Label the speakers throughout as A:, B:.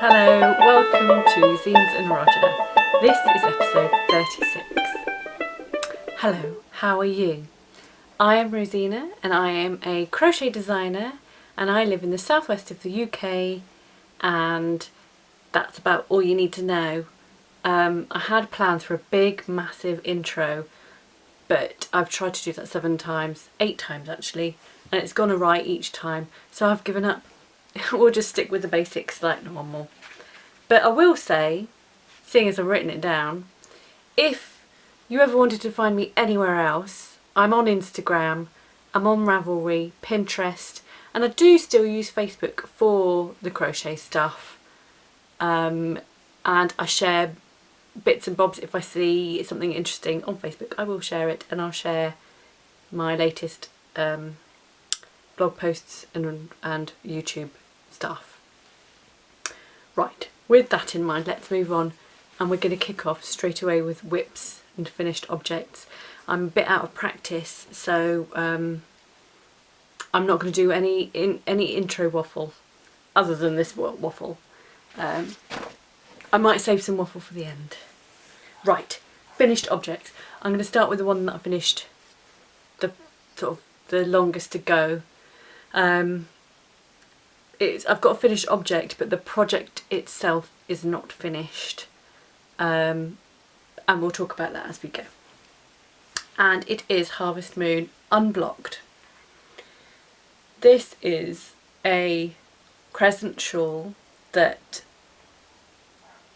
A: Hello, welcome to Zeens and Roger. This is episode 36. Hello, how are you? I am Rosina and I am a crochet designer and I live in the southwest of the UK, and that's about all you need to know. I had plans for a big massive intro, but I've tried to do that 8 times actually, and it's gone awry each time, so I've given up. We'll just stick with the basics like normal. But I will say, seeing as I've written it down, if you ever wanted to find me anywhere else, I'm on Instagram, I'm on Ravelry, Pinterest, and I do still use Facebook for the crochet stuff. And I share bits and bobs. If I see something interesting on Facebook, I will share it, and I'll share my latest blog posts and YouTube stuff. Right, with that in mind, let's move on, and we're going to kick off straight away with whips and finished objects. I'm a bit out of practice, so I'm not going to do any intro waffle other than this waffle. I might save some waffle for the end. Right, finished objects. I'm going to start with the one that I finished the longest to go. I've got a finished object, but the project itself is not finished, and we'll talk about that as we go. And it is Harvest Moon Unblocked. This is a crescent shawl that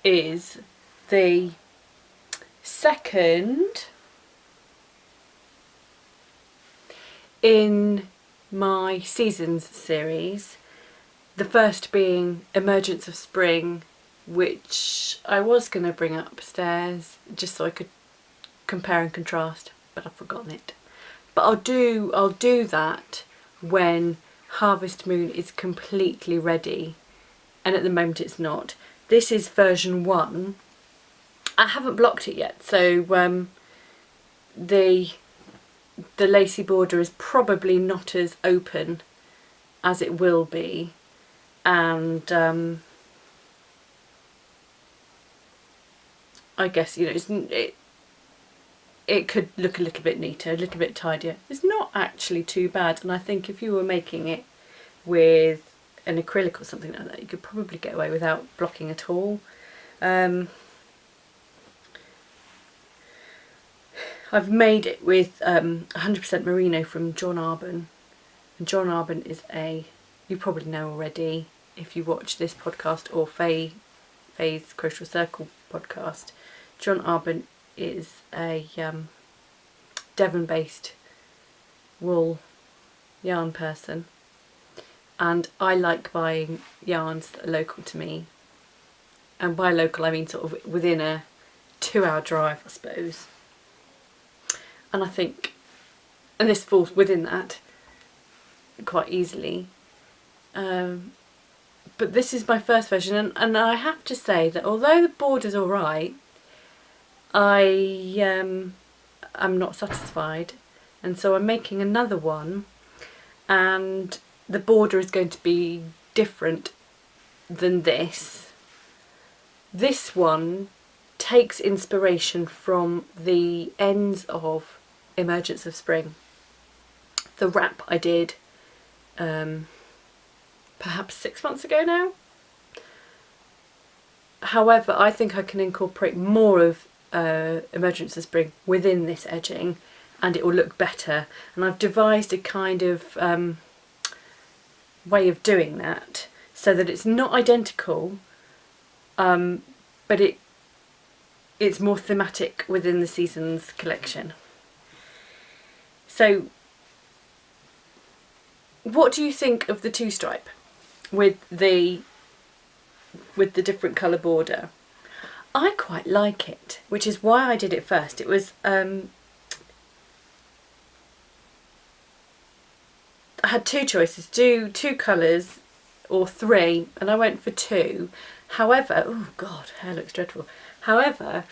A: is the second in my Seasons series, the first being Emergence of Spring, which I was going to bring upstairs just so I could compare and contrast, but I've forgotten it. But I'll do that when Harvest Moon is completely ready, and at the moment it's not. This is version 1. I haven't blocked it yet, so the lacy border is probably not as open as it will be, and I guess, you know, it could look a little bit neater, a little bit tidier. It's not actually too bad, and I think if you were making it with an acrylic or something like that, you could probably get away without blocking at all. I've made it with 100% merino from John Arbon, and John Arbon is you probably know already if you watch this podcast or Faye's Crochet Circle podcast. John Arbon is a Devon-based wool yarn person, and I like buying yarns that are local to me, and by local I mean sort of within a 2-hour drive, I suppose. And I think, and this falls within that quite easily. But this is my first version, and I have to say that although the border's alright, I am not satisfied, and so I'm making another one, and the border is going to be different than this. This one takes inspiration from the ends of Emergence of Spring. The wrap I did perhaps 6 months ago now. However, I think I can incorporate more of Emergence of Spring within this edging, and it will look better. And I've devised a kind of way of doing that so that it's not identical, but it's more thematic within the Seasons collection. So what do you think of the 2-stripe with the different colour border? I quite like it, which is why I did it first. It was I had 2 choices, do 2 colours or 3, and I went for 2. However, oh god, hair looks dreadful. However,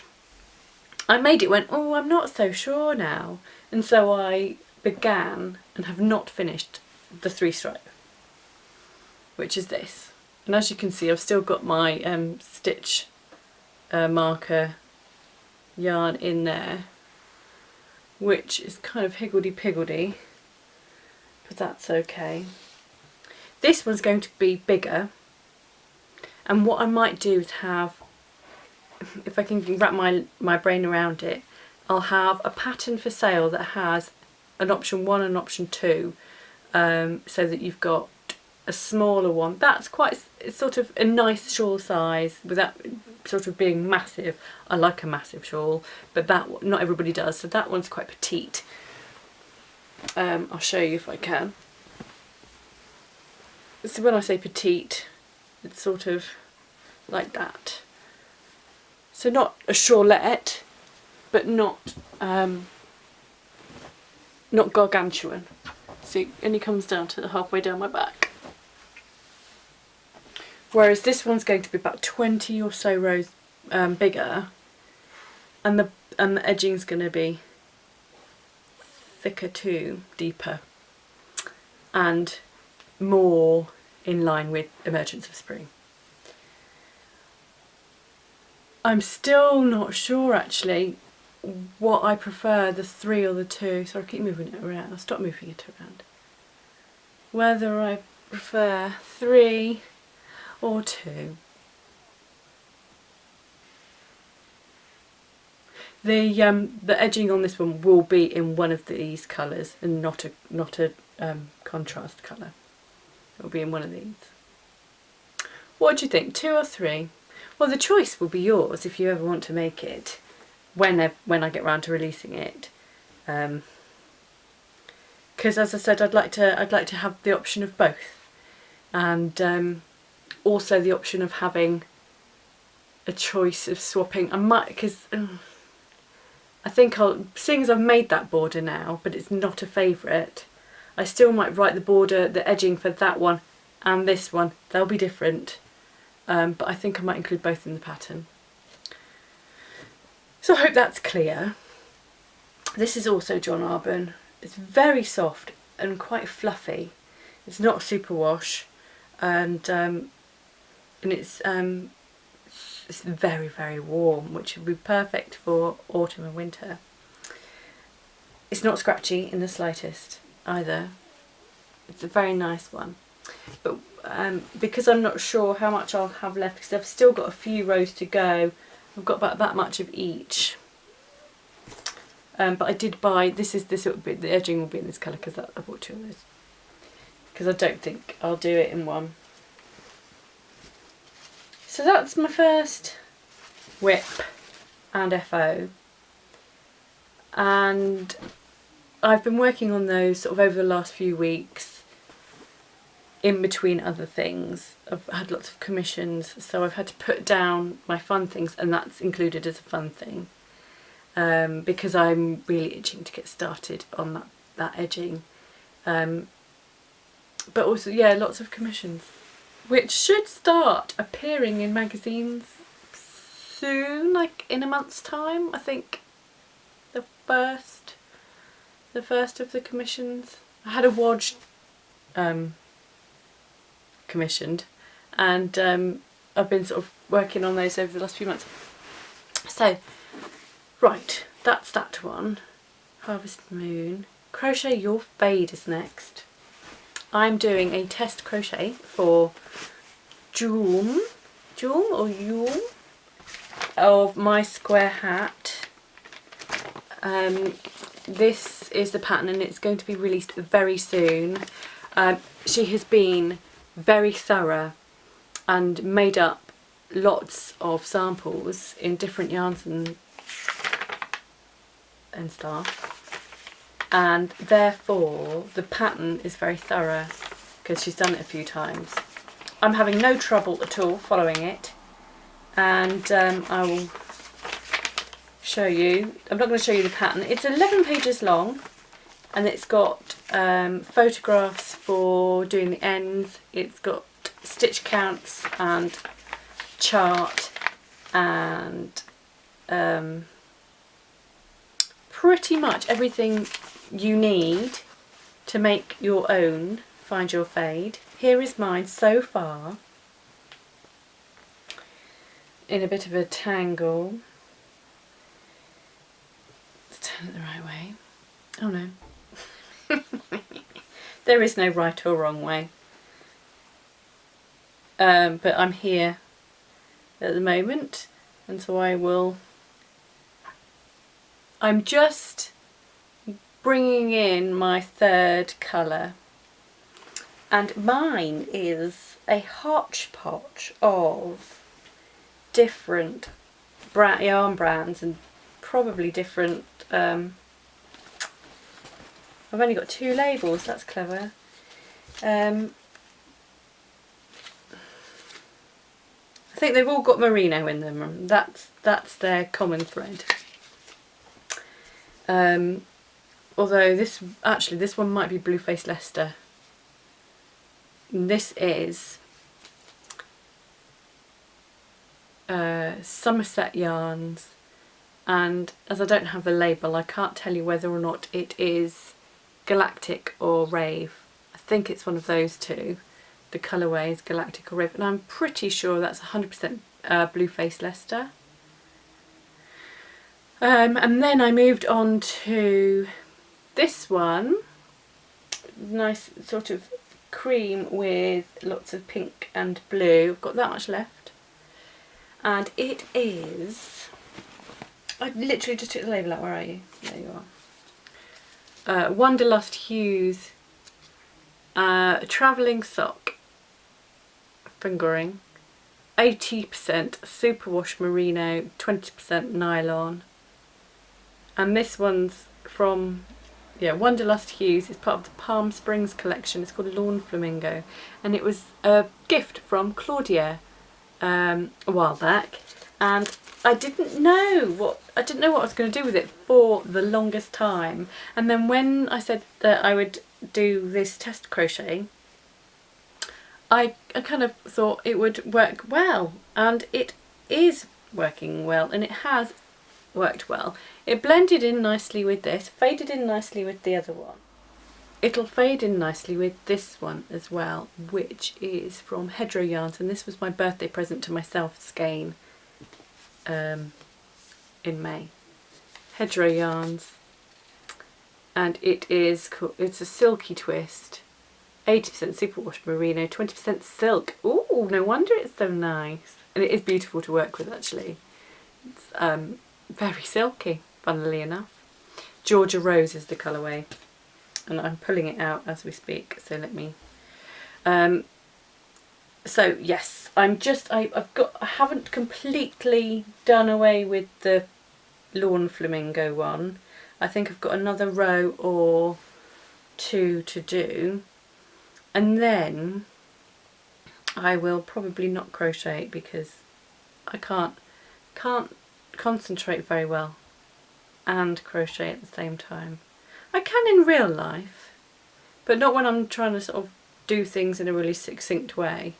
A: I made it went, oh, I'm not so sure now, and so I began and have not finished the 3-stripe, which is this. And as you can see, I've still got my stitch marker yarn in there, which is kind of higgledy-piggledy, but that's okay. This one's going to be bigger, and what I might do is have, if I can wrap my brain around it, I'll have a pattern for sale that has an option 1 and option 2, so that you've got a smaller one that's quite, it's sort of a nice shawl size without sort of being massive. I like a massive shawl, but that not everybody does, so that one's quite petite. I'll show you if I can. So when I say petite, it's sort of like that. So not a shawlette, but not gargantuan. So it only comes down to halfway down my back. Whereas this one's going to be about 20 or so rows bigger, and the edging's going to be thicker too, deeper, and more in line with Emergence of Spring. I'm still not sure actually what I prefer, the 3 or the 2. So I keep moving it around. I'll stop moving it around. Whether I prefer 3 or 2. The edging on this one will be in one of these colours and not a contrast colour. It will be in one of these. What do you think, 2 or 3? Well, the choice will be yours if you ever want to make it, when I get round to releasing it. Because as I said, I'd like to have the option of both, and also the option of having a choice of swapping. I might, because I think seeing as I've made that border now, but it's not a favourite, I still might write the border, the edging for that one and this one. They'll be different, but I think I might include both in the pattern. So I hope that's clear. This is also John Arbon. It's very soft and quite fluffy. It's not superwash, and it's very, very warm, which would be perfect for autumn and winter. It's not scratchy in the slightest either. It's a very nice one, but because I'm not sure how much I'll have left, because I've still got a few rows to go, I've got about that much of each. But I did buy, the edging will be in this colour because I bought 2 of those, because I don't think I'll do it in one. So that's my first whip and FO, and I've been working on those sort of over the last few weeks in between other things. I've had lots of commissions, so I've had to put down my fun things, and that's included as a fun thing, because I'm really itching to get started on that edging, but also, yeah, lots of commissions, which should start appearing in magazines soon, like in a month's time. I think the first of the commissions. I had a Wodge commissioned, and I've been sort of working on those over the last few months. So, right, that's that one. Harvest Moon. Crochet Your Fade is next. I'm doing a test crochet for June or Yule of my square hat. This is the pattern, and it's going to be released very soon. She has been very thorough and made up lots of samples in different yarns and stuff, and therefore the pattern is very thorough because she's done it a few times. I'm having no trouble at all following it, and I will show you. I'm not going to show you the pattern. It's 11 pages long, and it's got photographs for doing the ends. It's got stitch counts and chart, and pretty much everything you need to make your own Find Your Fade. Here is mine so far. in a bit of a tangle. Let's turn it the right way. Oh no. There is no right or wrong way. But I'm here at the moment, and so I'm just bringing in my third colour, and mine is a hodgepodge of different yarn brands and probably different, I've only got 2 labels, that's clever. I think they've all got merino in them. That's their common thread. Although this one might be Blueface Leicester. This is Somerset yarns, and as I don't have the label, I can't tell you whether or not it is Galactic or Rave. I think it's one of those two. The colourway is Galactic or Rave, and I'm pretty sure that's 100% Blueface Leicester. And then I moved on to this one, nice sort of cream with lots of pink and blue. I've got that much left, and it is, I literally just took the label out. Where are you? There you are. Wanderlust Hues travelling sock fingering, 80% superwash merino, 20% nylon, and this one's from Wanderlust Hues. It's part of the Palm Springs collection. It's called Lawn Flamingo, and it was a gift from Claudia a while back, and I didn't know what I was going to do with it for the longest time. And then when I said that I would do this test crochet, I kind of thought it would work well, and it is working well, and it has worked well. It blended in nicely with this, faded in nicely with the other one. It'll fade in nicely with this one as well, which is from Hedgerow Yarns, and this was my birthday present to myself, Skein, in May. Hedgerow Yarns, and it's a silky twist, 80% superwash merino, 20% silk. Ooh, no wonder it's so nice, and it is beautiful to work with actually. It's very silky, funnily enough. Georgia Rose is the colourway, and I'm pulling it out as we speak, so let me so yes, I haven't completely done away with the Lawn Flamingo one. I think I've got another row or 2 to do, and then I will probably not crochet because I can't concentrate very well and crochet at the same time. I can in real life, but not when I'm trying to sort of do things in a really succinct way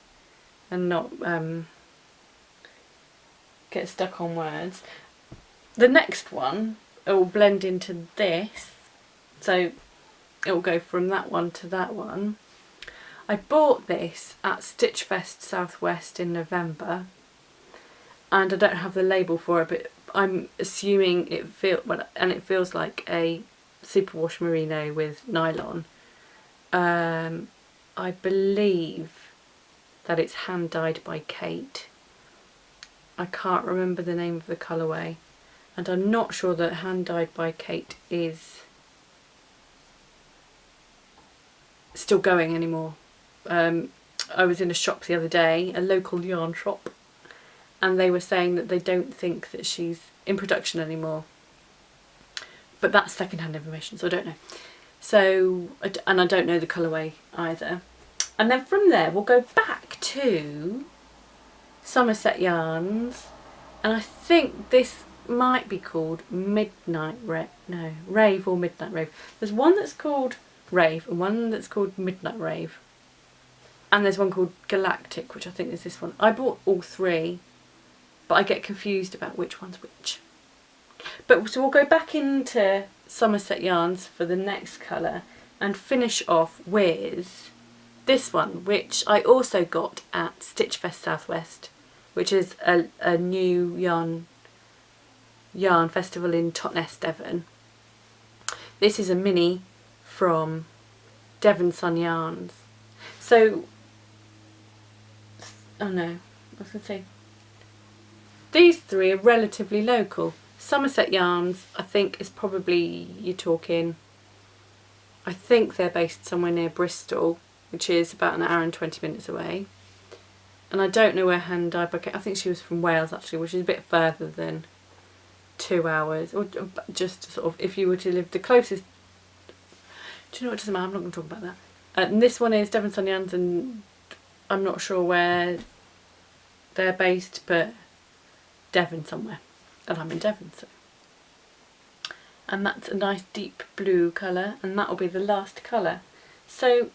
A: and not get stuck on words. The next one, it will blend into this, so it will go from that one to that one. I bought this at Stitchfest Southwest in November, and I don't have the label for it, but I'm assuming it feels like a superwash merino with nylon. I believe that it's hand dyed by Kate. I can't remember the name of the colourway, and I'm not sure that hand dyed by Kate is still going anymore. I was in a shop the other day, a local yarn shop, and they were saying that they don't think that she's in production anymore. But that's second-hand information, so I don't know. So, and I don't know the colourway either. And then from there we'll go back to Somerset Yarns, and I think this might be called Rave or Midnight Rave. There's one that's called Rave and one that's called Midnight Rave, and there's one called Galactic, which I think is this one. I bought all 3, but I get confused about which one's which. But so we'll go back into Somerset Yarns for the next colour and finish off with this one, which I also got at Stitchfest Southwest which is a new yarn festival in Totnes, Devon. This is a mini from Devon Sun Yarns. So, oh no, I was going to say, these three are relatively local. Somerset Yarns, I think, is probably, you're talking, I think they're based somewhere near Bristol, which is about an hour and 20 minutes away. And I don't know where Hand Dyed by Kate, I think she was from Wales actually, which is a bit further than 2 hours, or just sort of, if you were to live the closest, do you know what, it doesn't matter, I'm not going to talk about that. And this one is Devon Sun Yarns, and I'm not sure where they're based, but Devon somewhere, and I'm in Devon, so. And that's a nice deep blue colour, and that will be the last colour. So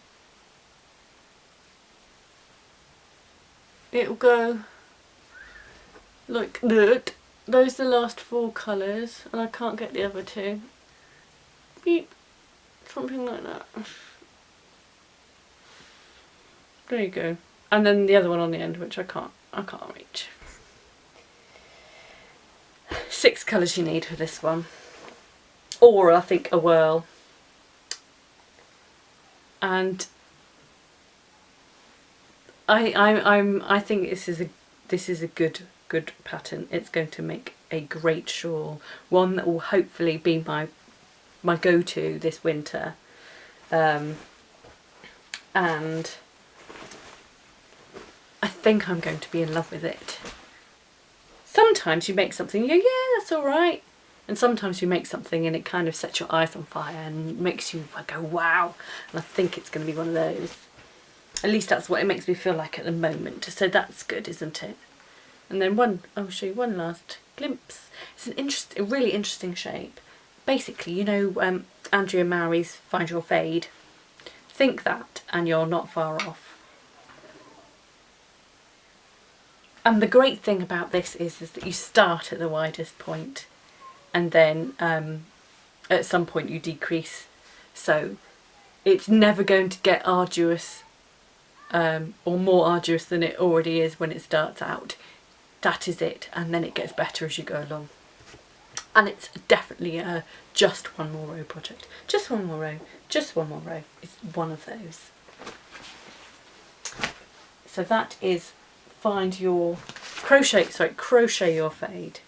A: it'll go like that. Those are the last 4 colours, and I can't get the other 2. Beep. Something like that. There you go. And then the other one on the end, which I can't reach. 6 colours you need for this one. Or I think a whirl. And I think this is a good pattern. It's going to make a great shawl, one that will hopefully be my go-to this winter, and I think I'm going to be in love with it. Sometimes you make something and you go, yeah, that's all right, and sometimes you make something and it kind of sets your eyes on fire and makes you go, wow, and I think it's going to be one of those. At least that's what it makes me feel like at the moment, so that's good, isn't it? And then I'll show you one last glimpse. It's a really interesting shape. Basically, you know, Andrea Mowry's Find Your Fade. Think that, and you're not far off. And the great thing about this is that you start at the widest point, and then at some point you decrease. So it's never going to get arduous, or more arduous than it already is when it starts out. That is it, and then it gets better as you go along. And it's definitely a just one more row project. Just one more row, just one more row. It's one of those. So that is Find Your Crochet Your Fade.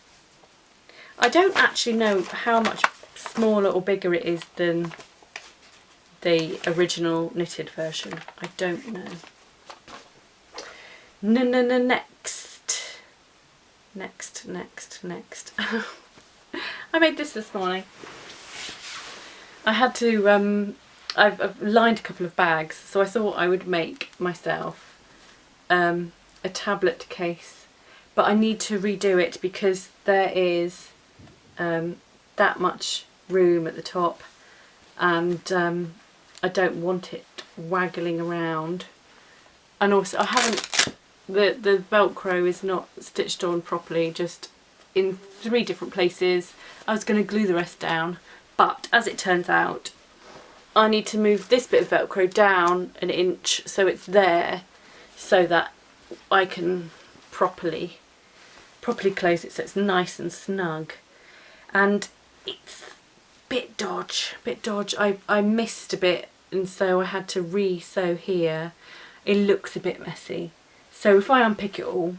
A: I don't actually know how much smaller or bigger it is than the original knitted version. I don't know. Next. I made this morning. I had to, I've lined a couple of bags, so I thought I would make myself a tablet case, but I need to redo it because there is that much room at the top, and I don't want it waggling around. And also I haven't, the Velcro is not stitched on properly, just in 3 different places. I was going to glue the rest down, but as it turns out I need to move this bit of Velcro down an inch so it's there, so that I can properly close it so it's nice and snug. And it's bit dodge. I missed a bit, and so I had to re-sew here. It looks a bit messy. So if I unpick it all,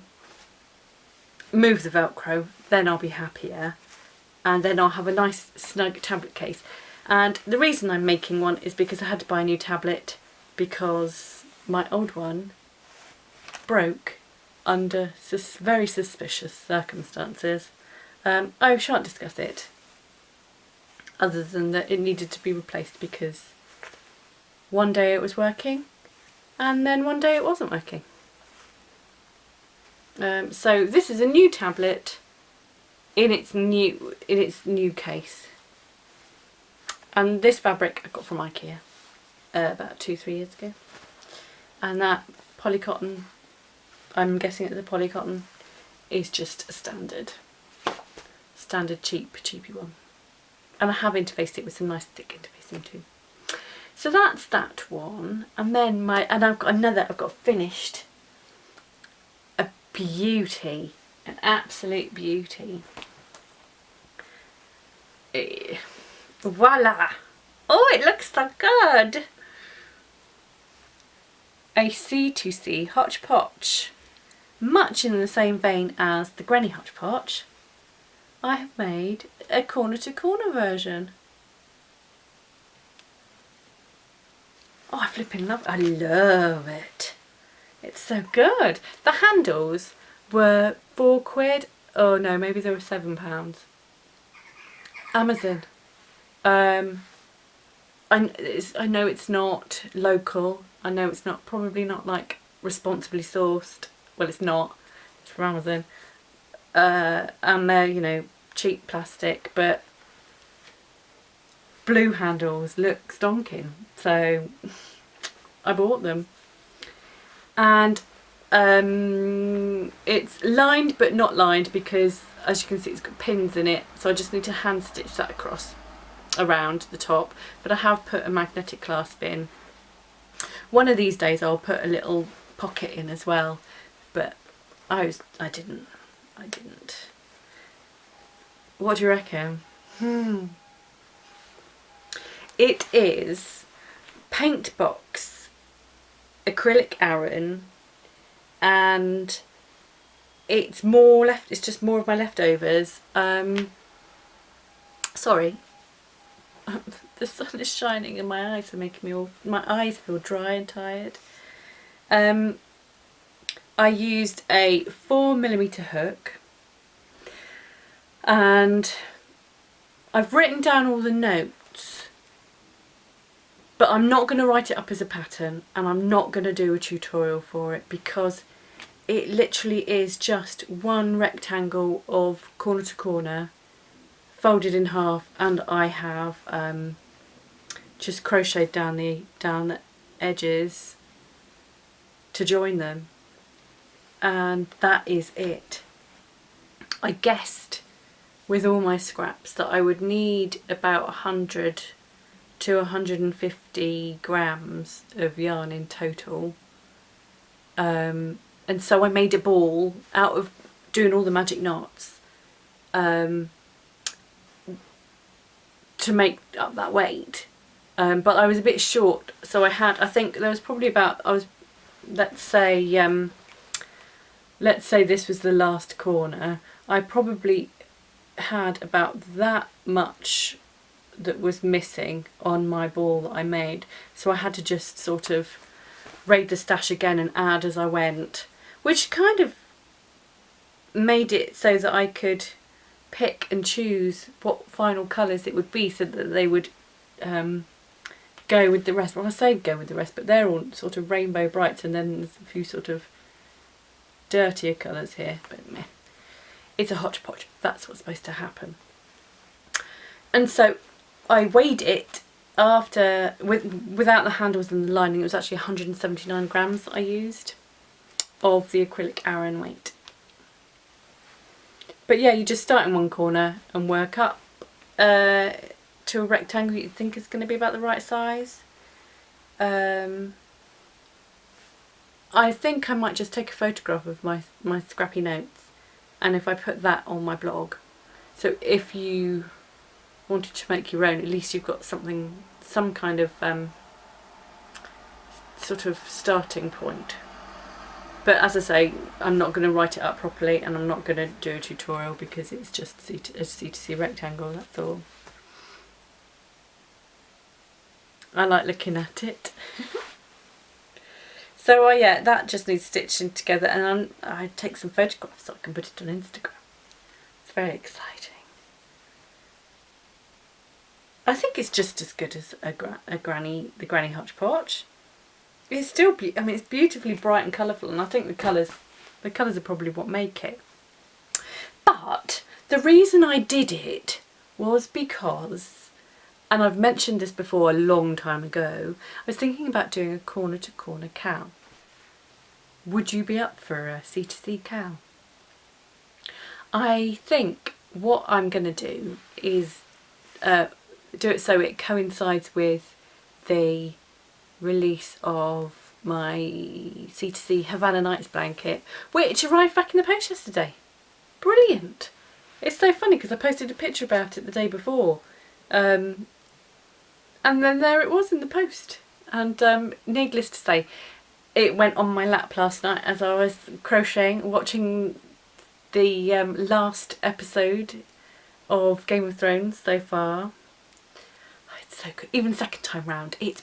A: move the Velcro, then I'll be happier, and then I'll have a nice snug tablet case. And the reason I'm making one is because I had to buy a new tablet because my old one broke under very suspicious circumstances. I shan't discuss it, other than that it needed to be replaced because one day it was working and then one day it wasn't working. So this is a new tablet in its new case, and this fabric I got from IKEA about 2-3 years ago, and that polycotton, I'm guessing it's a polycotton, is just a standard cheapy one, and I have interfaced it with some nice thick interfacing too. So that's that one, and then I've got finished beauty, an absolute beauty. Voila! Oh, it looks so good! A C2C hodgepodge. Much in the same vein as the granny hodgepodge, I have made a corner to corner version. Oh, I flipping love it. I love it. It's so good. The handles were £4. Oh no, maybe they were £7. Amazon. I know it's not local. I know it's not, probably not like responsibly sourced. Well, it's not. It's from Amazon. And they're, you know, cheap plastic, but blue handles look stonking. So I bought them. And it's lined but not lined because, as you can see, it's got pins in it. So I just need to hand stitch that across around the top. But I have put a magnetic clasp in. One of these days I'll put a little pocket in as well, but I didn't. What do you reckon? It is paint box acrylic Aran, and it's just more of my leftovers. Sorry. The sun is shining and my eyes are making my eyes feel dry and tired. I used a 4mm hook, and I've written down all the notes, but I'm not going to write it up as a pattern, and I'm not going to do a tutorial for it because it literally is just one rectangle of corner to corner folded in half, and I have just crocheted down the edges to join them, and that is it. I guessed with all my scraps that I would need about 100 to 150 grams of yarn in total, and so I made a ball out of doing all the magic knots to make up that weight, but I was a bit short, so I think there was probably about, let's say this was the last corner, I probably had about that much that was missing on my ball that I made, so I had to just sort of raid the stash again and add as I went, which kind of made it so that I could pick and choose what final colours it would be, so that they would go with the rest. Well, I say go with the rest, but they're all sort of rainbow brights, and then there's a few sort of dirtier colours here, but meh. It's a hodgepodge. That's what's supposed to happen. And so I weighed it after, without the handles and the lining, it was actually 179 grams that I used of the acrylic Aran weight. But yeah, you just start in one corner and work up to a rectangle you think is going to be about the right size. I think I might just take a photograph of my scrappy notes, and if I put that on my blog, so if you wanted to make your own, at least you've got something, some kind of sort of starting point. But as I say, I'm not going to write it up properly, and I'm not going to do a tutorial because it's just a C2C rectangle, that's all. I like looking at it. So yeah, that just needs stitching together, and I take some photographs so I can put it on Instagram. It's very exciting. I think it's just as good as the granny hodgepodge. It's still, it's beautifully bright and colourful, and I think the colours are probably what make it. But the reason I did it was because, and I've mentioned this before a long time ago, I was thinking about doing a corner to corner cowl. Would you be up for a C2C cowl? I think what I'm going to do is do it so it coincides with the release of my C2C Havana Nights blanket, which arrived back in the post yesterday. Brilliant. It's so funny because I posted a picture about it the day before, and then there it was in the post. And needless to say, it went on my lap last night as I was crocheting, watching the last episode of Game of Thrones so far. Oh, it's so good. Even second time round, it's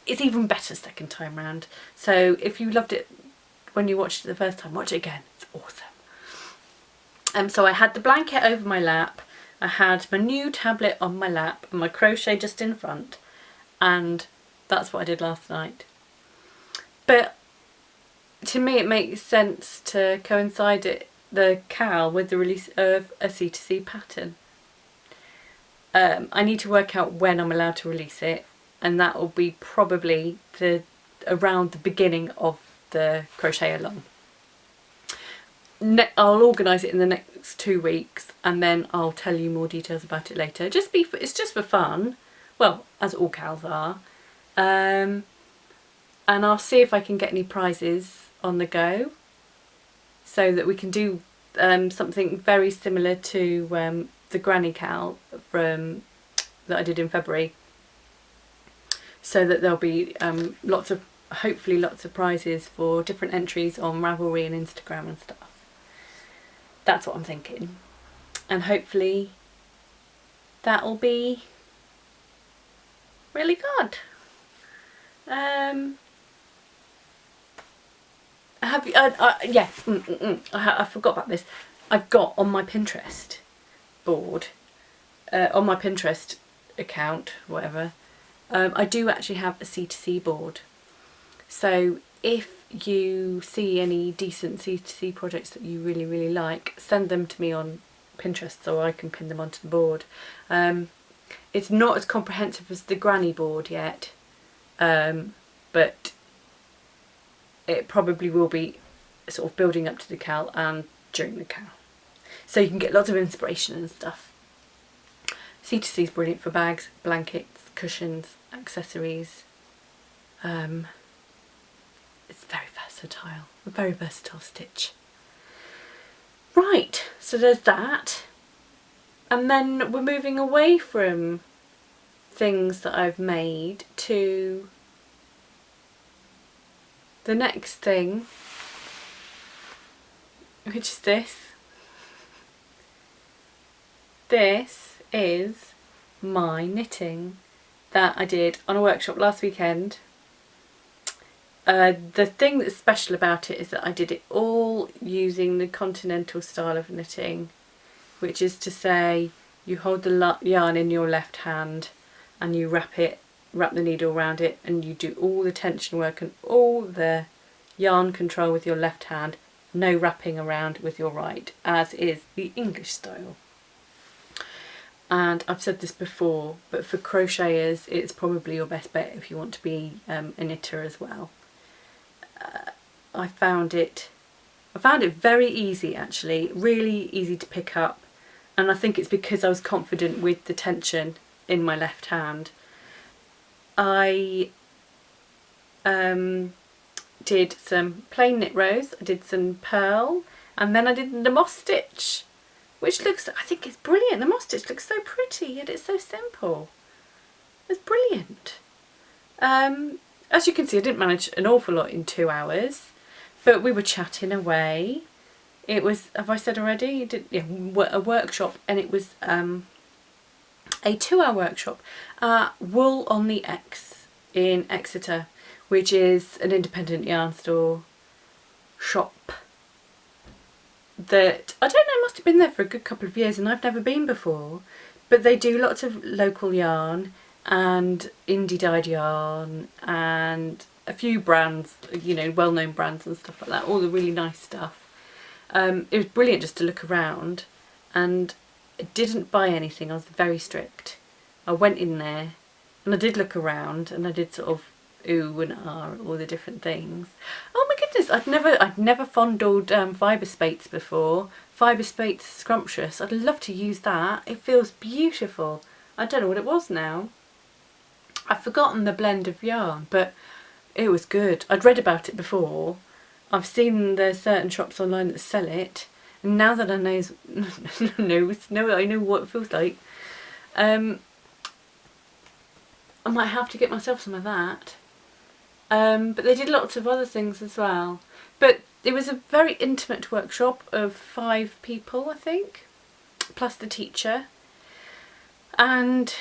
A: even better second time round. So if you loved it when you watched it the first time, watch it again. It's awesome. So I had the blanket over my lap, I had my new tablet on my lap and my crochet just in front, and that's what I did last night. But to me it makes sense to coincide the cowl with the release of a C2C pattern. I need to work out when I'm allowed to release it, and that will be probably around the beginning of the crochet along. I'll organise it in the next 2 weeks, and then I'll tell you more details about it later. It's just for fun, well, as all cows are, and I'll see if I can get any prizes on the go, so that we can do something very similar to the granny cowl that I did in February, so that there'll be hopefully lots of prizes for different entries on Ravelry and Instagram and stuff. That's what I'm thinking, and hopefully that'll be really good. I forgot about this. I've got on my Pinterest board, on my Pinterest account, whatever, I do actually have a C2C board. So if you see any decent C2C projects that you really, really like, send them to me on Pinterest so I can pin them onto the board. It's not as comprehensive as the granny board yet, but it probably will be sort of building up to the cowl and during the cowl, so you can get lots of inspiration and stuff. C2C is brilliant for bags, blankets, cushions, accessories. It's very versatile, a very versatile stitch. Right, so there's that, and then we're moving away from things that I've made to the next thing, which is this. This is my knitting that I did on a workshop last weekend. The thing that's special about it is that I did it all using the continental style of knitting, which is to say you hold the yarn in your left hand and you wrap the needle around it, and you do all the tension work and all the yarn control with your left hand, no wrapping around with your right, as is the English style. And I've said this before, but for crocheters it's probably your best bet if you want to be a knitter as well. I found it very easy, actually, really easy to pick up, and I think it's because I was confident with the tension in my left hand. I did some plain knit rows, I did some purl, and then I did the moss stitch, which I think it's brilliant. The moss stitch looks so pretty, yet it's so simple. It's brilliant. As you can see, I didn't manage an awful lot in 2 hours, but we were chatting away. It was, have I said already, a workshop, and it was a 2-hour workshop at Wool on the X in Exeter, which is an independent yarn store shop that, I don't know, must have been there for a good couple of years, and I've never been before, but they do lots of local yarn and indie dyed yarn and a few brands, you know, well-known brands and stuff like that, all the really nice stuff. It was brilliant just to look around, and I didn't buy anything. I was very strict. I went in there and I did look around, and I did sort of ooh and ah all the different things. Oh my goodness, I'd never fondled fibre spates before. Fibre spates scrumptious. I'd love to use that. It feels beautiful. I don't know what it was now. I've forgotten the blend of yarn, but It was good. I'd read about it before. I've seen there's certain shops online that sell it, and now that I know, I know what it feels like. I might have to get myself some of that. But they did lots of other things as well. But it was a very intimate workshop of 5 people, I think, plus the teacher, and it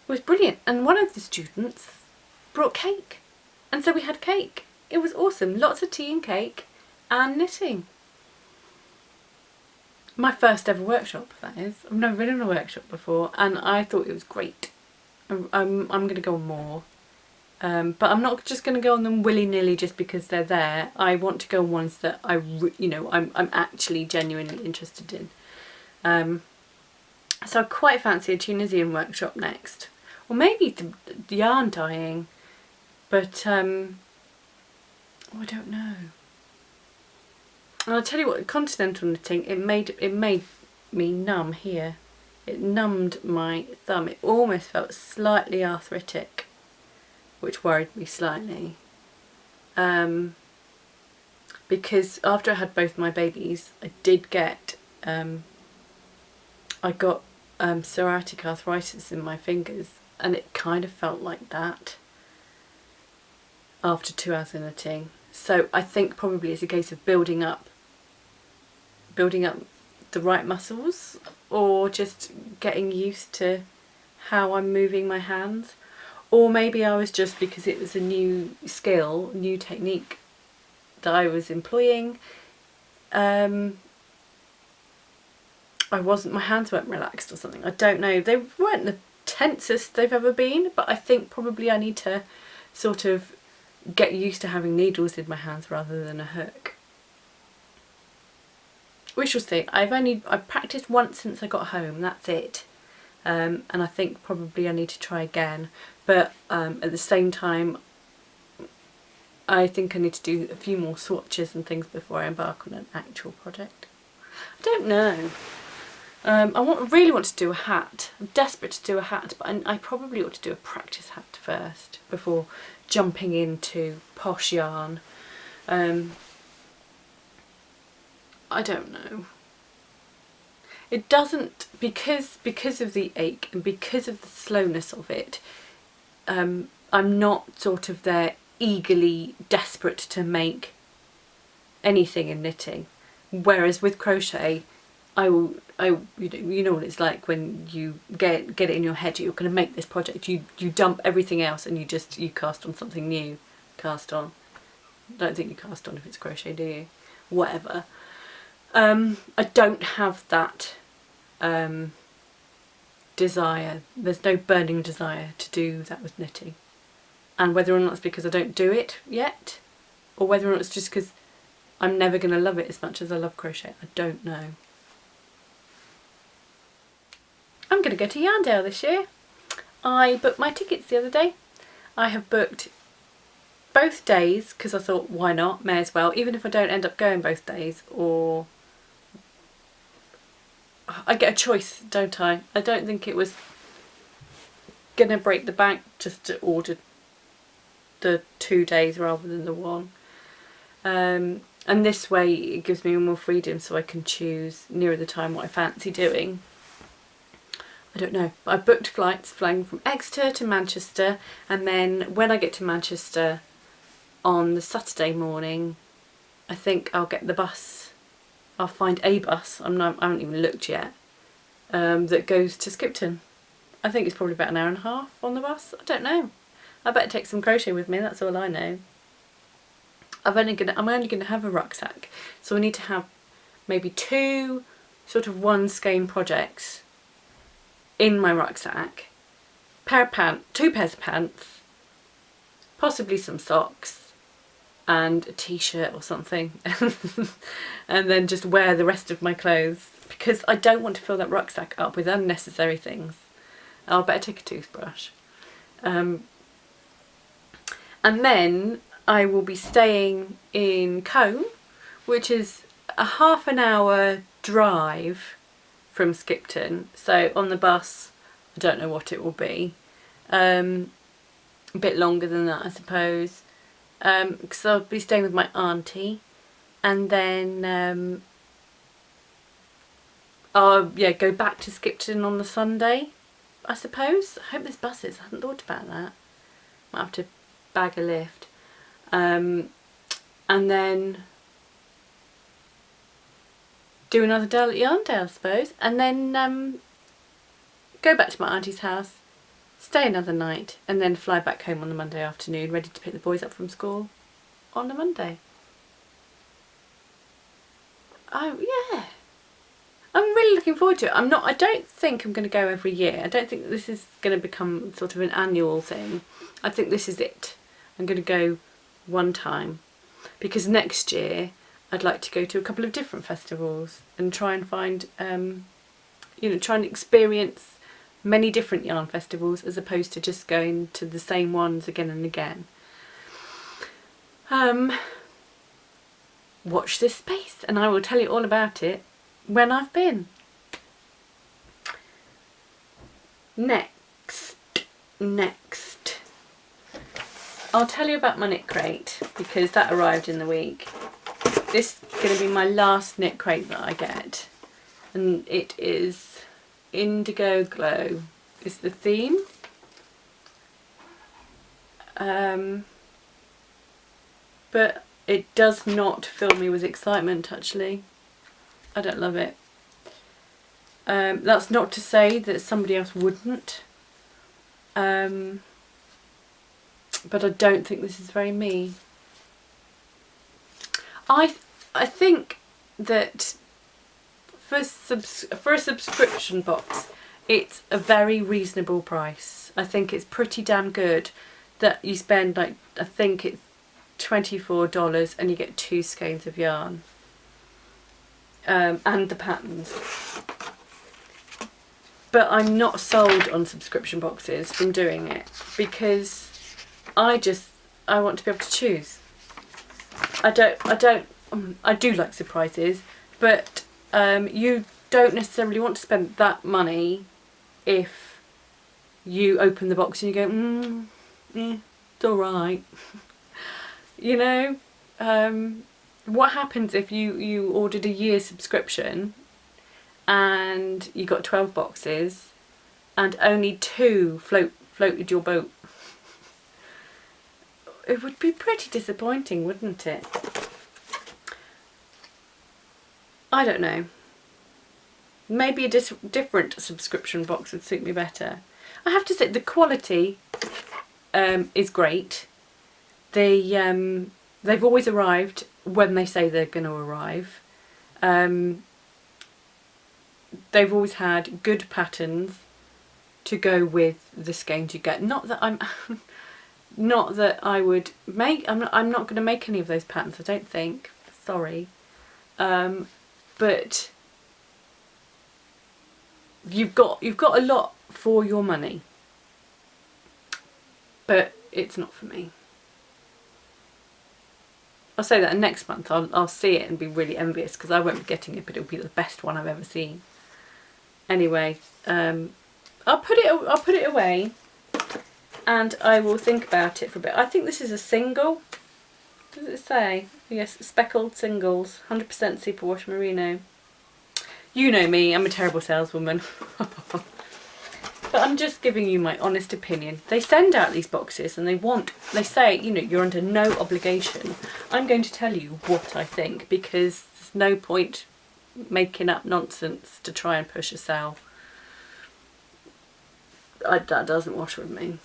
A: was brilliant. And one of the students brought cake, and so we had cake. It was awesome. Lots of tea and cake and knitting. My first ever workshop, that is. I've never been in a workshop before, and I thought it was great. I'm going to go on more. But I'm not just going to go on them willy-nilly just because they're there. I want to go on ones that I'm actually genuinely interested in. So I quite fancy a Tunisian workshop next. Or maybe the yarn dyeing. But, I don't know. And I'll tell you what, continental knitting, it made me numb here. It numbed my thumb. It almost felt slightly arthritic, which worried me slightly. Because after I had both my babies, I did get, I got psoriatic arthritis in my fingers, and it kind of felt like that after 2 hours of knitting. So I think probably it's a case of building up the right muscles, or just getting used to how I'm moving my hands. Or maybe I was just, because it was a new skill, new technique that I was employing, my hands weren't relaxed or something. I don't know. They weren't the tensest they've ever been, but I think probably I need to sort of get used to having needles in my hands rather than a hook. We shall see. I've practiced once since I got home, that's it. And I think probably I need to try again. But at the same time, I think I need to do a few more swatches and things before I embark on an actual project. I don't know. I really want to do a hat. I'm desperate to do a hat, but I probably ought to do a practice hat first before jumping into posh yarn. I don't know. It doesn't, because of the ache and because of the slowness of it, I'm not sort of there eagerly desperate to make anything in knitting. Whereas with crochet, you know what it's like when you get it in your head you're going to make this project. You dump everything else and you cast on something new. Cast on. I don't think you cast on if it's crochet, do you? Whatever. I don't have that desire. There's no burning desire to do that with knitting. And whether or not it's because I don't do it yet, or whether or not it's just because I'm never going to love it as much as I love crochet, I don't know. I'm going to go to Yarndale this year. I booked my tickets the other day. I have booked both days because I thought, why not, may as well, even if I don't end up going both days, or I get a choice, don't I? I don't think it was going to break the bank just to order the 2 days rather than the 1. And this way it gives me more freedom so I can choose nearer the time what I fancy doing. I don't know, but I booked flights flying from Exeter to Manchester, and then when I get to Manchester on the Saturday morning, I think I'll get the bus. I'll find a bus, I haven't even looked yet, that goes to Skipton. I think it's probably about an hour and a half on the bus. I don't know. I better take some crochet with me, that's all I know. I'm only gonna have a rucksack, so I need to have maybe 2 sort of one skein projects in my rucksack, 2 pairs of pants, possibly some socks and a t-shirt or something, and then just wear the rest of my clothes, because I don't want to fill that rucksack up with unnecessary things. I'll better take a toothbrush. And then I will be staying in Combe, which is a half an hour drive from Skipton. So on the bus, I don't know what it will be. A bit longer than that, I suppose. because I'll be staying with my auntie, and then I'll go back to Skipton on the Sunday, I suppose. I hope there's buses. I hadn't thought about that. Might have to bag a lift. And then do another day at Yarn Day, I suppose, and then go back to my auntie's house, stay another night, and then fly back home on the Monday afternoon, ready to pick the boys up from school on the Monday. Oh yeah, I'm really looking forward to it. I don't think I'm going to go every year. I don't think this is going to become sort of an annual thing. I think this is it. I'm going to go one time, because next year I'd like to go to a couple of different festivals and try and find, try and experience many different yarn festivals as opposed to just going to the same ones again and again. Watch this space and I will tell you all about it when I've been. Next, I'll tell you about my Manik Great, because that arrived in the week. This is going to be my last knit crate that I get, and it is Indigo Glow is the theme. But it does not fill me with excitement, actually. I don't love it. That's not to say that somebody else wouldn't. But I don't think this is very me. I think that for a subscription box, it's a very reasonable price. I think it's pretty damn good that you spend, like, I think it's $24 and you get 2 skeins of yarn. And the patterns. But I'm not sold on subscription boxes from doing it, because I want to be able to choose. I do like surprises, but you don't necessarily want to spend that money if you open the box and you go, yeah, it's alright. You know, what happens if you ordered a year's subscription and you got 12 boxes and only 2 floated your boat? It would be pretty disappointing, wouldn't it? I don't know. Maybe a different subscription box would suit me better. I have to say the quality is great. They've always arrived when they say they're going to arrive. They've always had good patterns to go with the skeins you get. Not that I would make. I'm not going to make any of those patterns, I don't think. Sorry. But you've got a lot for your money. But it's not for me. I'll say that, and next month I'll see it and be really envious, because I won't be getting it, but it'll be the best one I've ever seen. Anyway, I'll put it away, and I will think about it for a bit. I think this is a single. What does it say? Yes, speckled singles, 100% superwash merino. You know me, I'm a terrible saleswoman. But I'm just giving you my honest opinion. They send out these boxes and they say, you know, you're under no obligation. I'm going to tell you what I think, because there's no point making up nonsense to try and push a sale. That doesn't wash with me.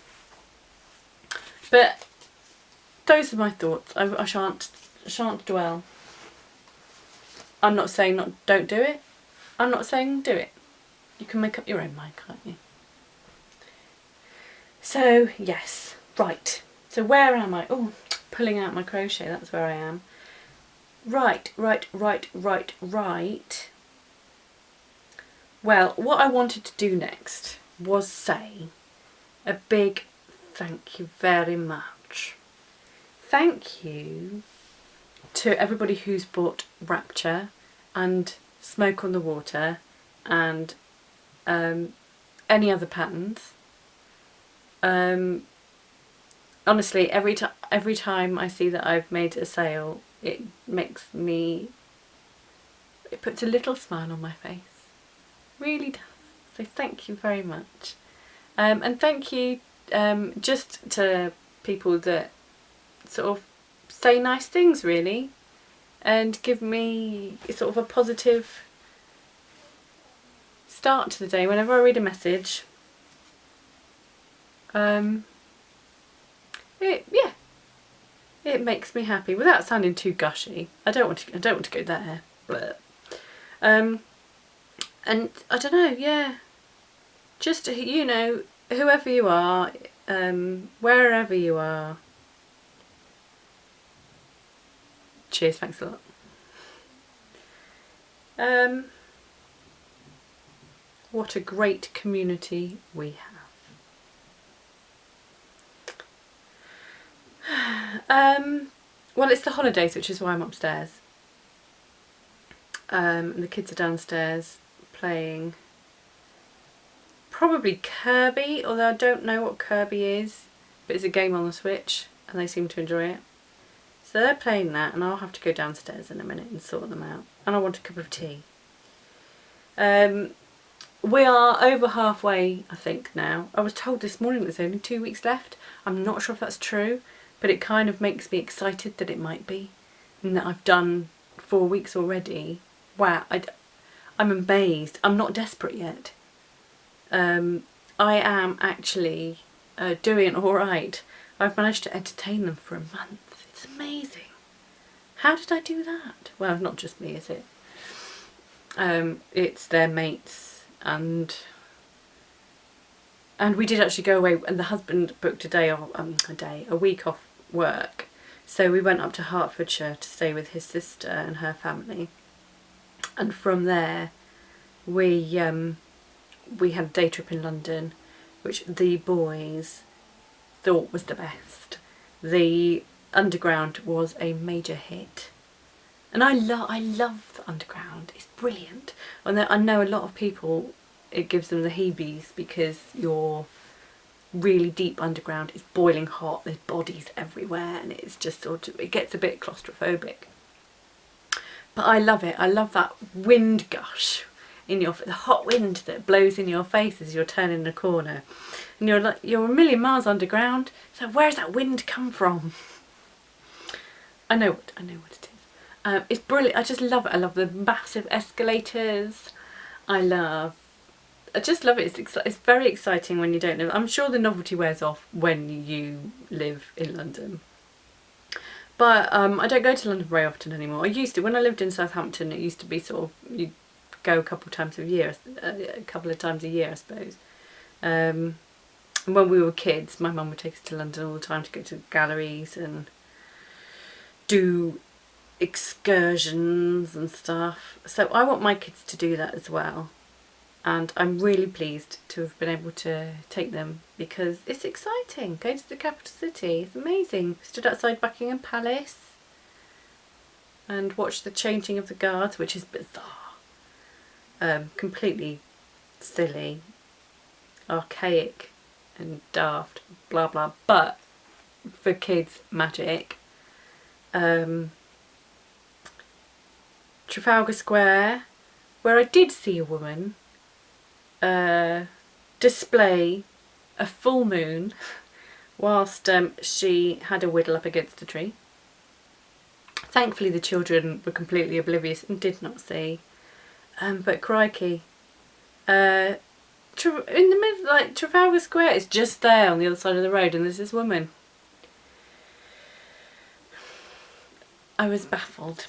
A: But those are my thoughts. I shan't dwell. I'm not saying don't do it. I'm not saying do it. You can make up your own mind, can't you? So, yes, right. So where am I? Oh, pulling out my crochet, that's where I am. Right. Well, what I wanted to do next was say a big thank you very much. Thank you to everybody who's bought Rapture and Smoke on the Water and any other patterns. honestly, every time I see that I've made a sale, it puts a little smile on my face. Really does. So thank you very much. And thank you just to people that sort of say nice things, really, and give me sort of a positive start to the day whenever I read a message. It makes me happy without sounding too gushy. I don't want to go there. But and I don't know, yeah. Just, you know, whoever you are, wherever you are. Cheers, thanks a lot. What a great community we have. Well, it's the holidays, which is why I'm upstairs. And the kids are downstairs playing probably Kirby, although I don't know what Kirby is, but it's a game on the Switch and they seem to enjoy it. So they're playing that, and I'll have to go downstairs in a minute and sort them out. And I want a cup of tea. We are over halfway, I think, now. I was told this morning there's only 2 weeks left. I'm not sure if that's true, but it kind of makes me excited that it might be. And that I've done 4 weeks already. Wow, I'm amazed. I'm not desperate yet. I am actually doing alright. I've managed to entertain them for a month. It's amazing. How did I do that? Well, not just me, is it? It's their mates, and we did actually go away, and the husband booked a week off work, so we went up to Hertfordshire to stay with his sister and her family, and from there we had a day trip in London, which the boys thought was the best. The Underground was a major hit. And I love the Underground. It's brilliant. And I know a lot of people, it gives them the heebies because you're really deep underground. It's boiling hot. There's bodies everywhere, and it's just sort of, it gets a bit claustrophobic. But I love it. I love that wind gush in the hot wind that blows in your face as you're turning a corner, and you're a million miles underground. So where's that wind come from? I know what it is. It's brilliant. I just love it. I love the massive escalators. I just love it. It's very exciting when you don't live. I'm sure the novelty wears off when you live in London. But I don't go to London very often anymore. I used to. When I lived in Southampton, it used to be sort of, you'd go a couple of times a year, I suppose. And when we were kids, my mum would take us to London all the time to go to galleries and do excursions and stuff. So I want my kids to do that as well, and I'm really pleased to have been able to take them because it's exciting. Going to the capital city, it's amazing. Stood outside Buckingham Palace and watched the changing of the guards, which is bizarre, completely silly, archaic and daft, blah blah, but for kids, magic. Trafalgar Square, where I did see a woman display a full moon whilst she had a whittle up against a tree. Thankfully the children were completely oblivious and did not see, but crikey, in the middle, like Trafalgar Square is just there on the other side of the road, and there's this woman. I was baffled,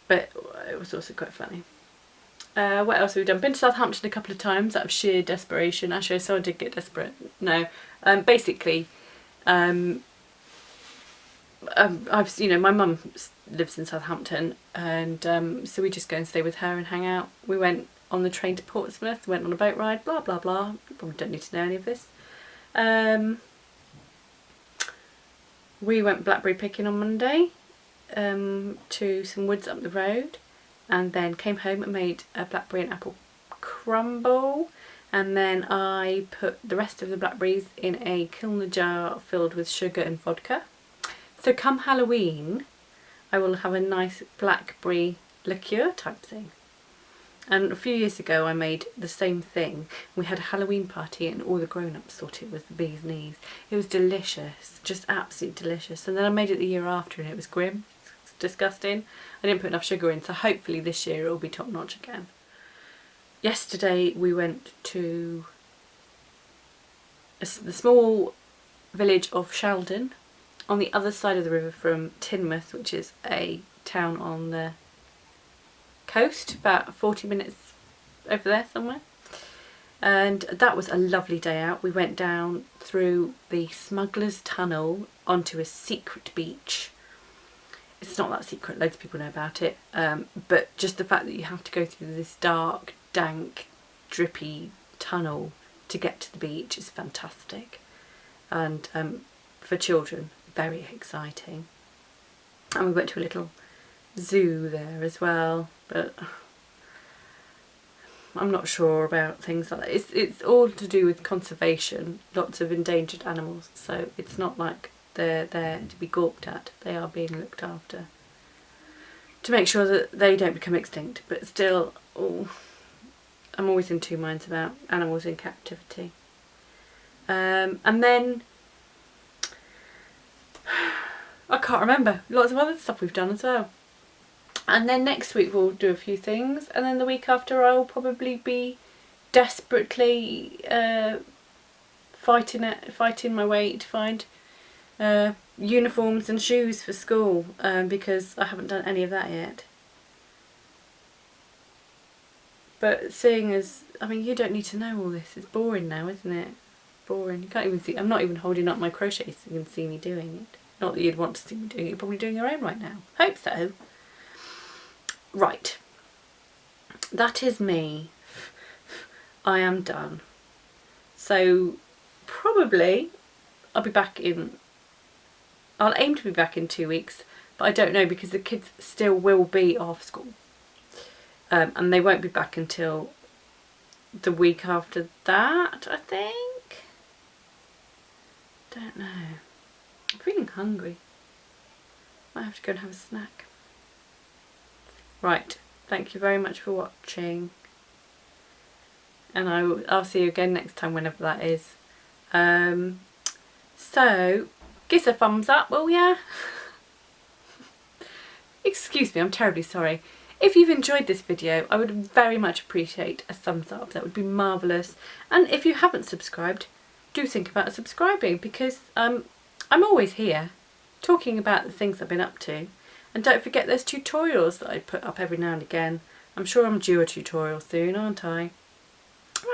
A: but it was also quite funny. What else have we done? Been to Southampton a couple of times out of sheer desperation. Actually, so I did get desperate. No, basically, my mum lives in Southampton, and so we just go and stay with her and hang out. We went on the train to Portsmouth, went on a boat ride, blah blah blah. You probably don't need to know any of this. We went blackberry picking on Monday. To some woods up the road, and then came home and made a blackberry and apple crumble, and then I put the rest of the blackberries in a Kilner jar filled with sugar and vodka. So come Halloween I will have a nice blackberry liqueur type thing. And a few years ago I made the same thing. We had a Halloween party and all the grown-ups thought it was the bee's knees. It was delicious, just absolutely delicious. And then I made it the year after and it was grim, it's disgusting. I didn't put enough sugar in, so hopefully this year it will be top notch again. Yesterday we went to the small village of Sheldon on the other side of the river from Teignmouth, which is a town on the coast, about 40 minutes over there somewhere. And that was a lovely day out. We went down through the Smuggler's Tunnel onto a secret beach. It's not that secret, loads of people know about it, but just the fact that you have to go through this dark, dank, drippy tunnel to get to the beach is fantastic. And for children, very exciting. And we went to a little zoo there as well, but I'm not sure about things like that. It's all to do with conservation, lots of endangered animals, so it's not like they're there to be gawked at. They are being looked after to make sure that they don't become extinct, but still, I'm always in two minds about animals in captivity. And then I can't remember, lots of other stuff we've done as well. And then next week we'll do a few things, and then the week after I'll probably be desperately fighting my way to find uniforms and shoes for school, because I haven't done any of that yet. But seeing as, I mean, you don't need to know all this, it's boring now, isn't it? Boring. You can't even see, I'm not even holding up my crochet so you can see me doing it. Not that you'd want to see me doing it, you're probably doing your own right now. Hope so. Right. That is me. I am done. So probably I'll be back in, I'll aim to be back in 2 weeks, but I don't know because the kids still will be off school. And they won't be back until the week after that, I think. Don't know. I'm feeling hungry. Might have to go and have a snack. Right, thank you very much for watching. And I'll see you again next time, whenever that is. So, give us a thumbs up, will ya? Excuse me, I'm terribly sorry. If you've enjoyed this video, I would very much appreciate a thumbs up. That would be marvellous. And if you haven't subscribed, do think about subscribing, because I'm always here talking about the things I've been up to. And don't forget those tutorials that I put up every now and again. I'm sure I'm due a tutorial soon, aren't I?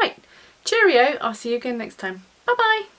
A: Right, cheerio, I'll see you again next time. Bye bye.